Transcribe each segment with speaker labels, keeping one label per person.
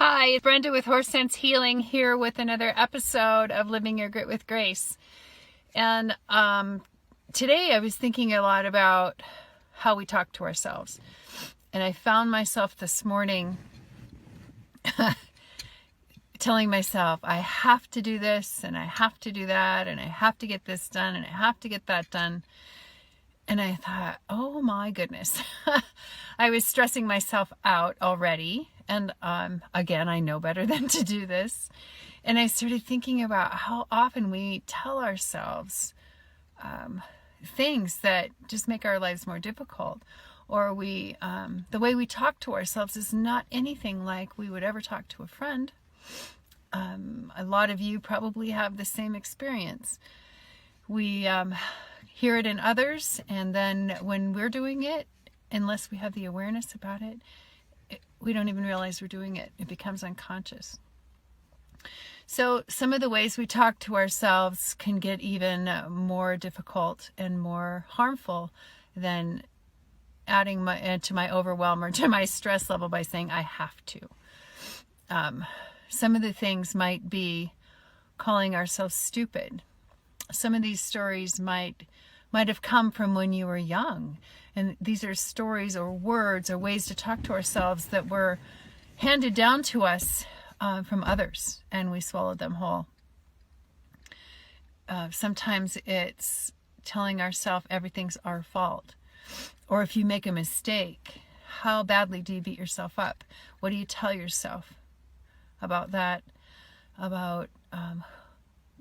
Speaker 1: Hi, it's Brenda with Horse Sense Healing here with another episode of Living Your Grit with Grace. And today I was thinking a lot about how we talk to ourselves. And I found myself this morning telling myself, I have to do this and I have to do that and I have to get this done and I have to get that done. And I thought, oh my goodness, I was stressing myself out already. And again, I know better than to do this. And I started thinking about how often we tell ourselves things that just make our lives more difficult. Or the way we talk to ourselves is not anything like we would ever talk to a friend. A lot of you probably have the same experience. We hear it in others, and then when we're doing it, unless we have the awareness about it, we don't even realize we're doing it. It becomes unconscious. So some of the ways we talk to ourselves can get even more difficult and more harmful than adding to my overwhelm or to my stress level by saying I have to. Some of the things might be calling ourselves stupid. Some of these stories might have come from when you were young. And these are stories or words or ways to talk to ourselves that were handed down to us from others, and we swallowed them whole. Sometimes it's telling ourselves everything's our fault. Or if you make a mistake, how badly do you beat yourself up? What do you tell yourself about that? About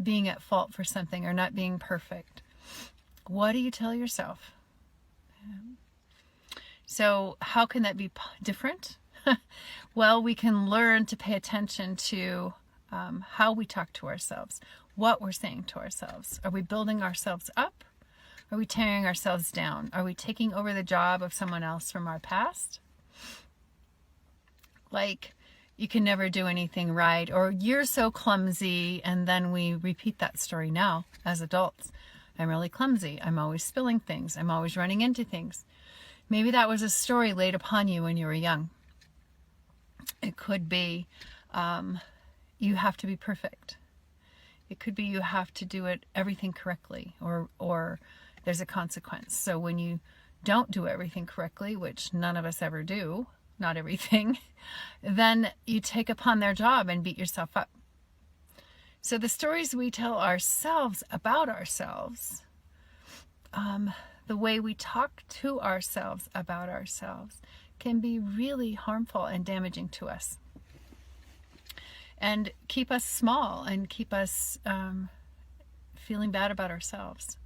Speaker 1: being at fault for something or not being perfect? What do you tell yourself? So how can that be different? Well, we can learn to pay attention to how we talk to ourselves, what we're saying to ourselves. Are we building ourselves up? Are we tearing ourselves down? Are we taking over the job of someone else from our past? Like, you can never do anything right, or you're so clumsy, and then we repeat that story now as adults. I'm really clumsy. I'm always spilling things. I'm always running into things. Maybe that was a story laid upon you when you were young. It could be you have to be perfect. It could be you have to do everything correctly, or there's a consequence. So when you don't do everything correctly, which none of us ever do, not everything, then you take upon their job and beat yourself up. So the stories we tell ourselves about ourselves, the way we talk to ourselves about ourselves, can be really harmful and damaging to us. And keep us small and keep us feeling bad about ourselves,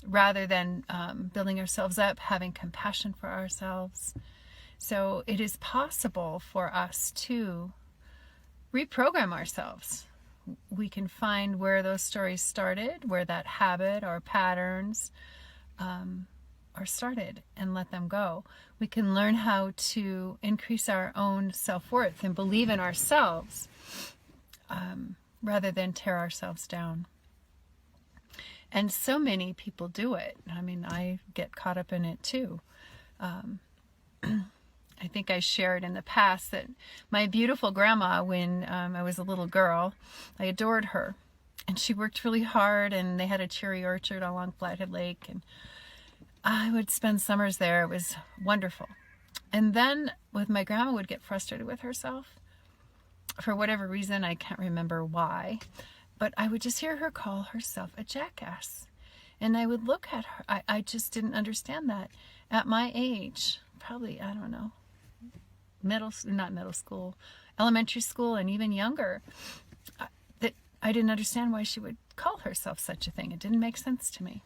Speaker 1: rather than building ourselves up, having compassion for ourselves. So it is possible for us to reprogram ourselves. We can find where those stories started, where that habit or patterns are started, and let them go. We can learn how to increase our own self-worth and believe in ourselves rather than tear ourselves down. And so many people do it. I mean, I get caught up in it too. I think I shared in the past that my beautiful grandma, when I was a little girl, I adored her. And she worked really hard, and they had a cherry orchard along Flathead Lake, and I would spend summers there. It was wonderful. And then my grandma would get frustrated with herself. For whatever reason, I can't remember why, but I would just hear her call herself a jackass. And I would look at her. I just didn't understand that. At my age, probably, I don't know, elementary school and even younger, that I didn't understand why she would call herself such a thing. It didn't make sense to me.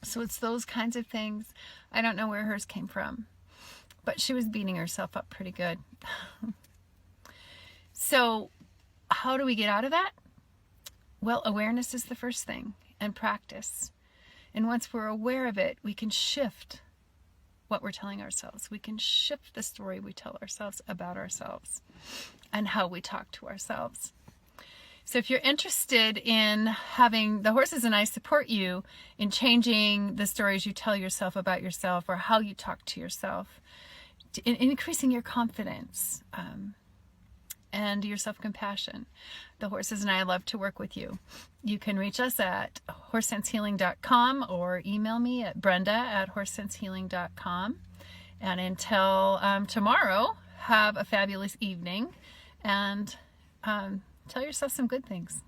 Speaker 1: So it's those kinds of things. I don't know where hers came from, but she was beating herself up pretty good. So how do we get out of that? Well, awareness is the first thing, and practice. And once we're aware of it, we can shift what we're telling ourselves. We can shift the story we tell ourselves about ourselves and how we talk to ourselves. So if you're interested in having, the horses and I support you in changing the stories you tell yourself about yourself, or how you talk to yourself, in increasing your confidence, and your self-compassion. The horses and I love to work with you. You can reach us at horsesensehealing.com or email me at brenda@horsesensehealing.com. And until tomorrow, have a fabulous evening and tell yourself some good things.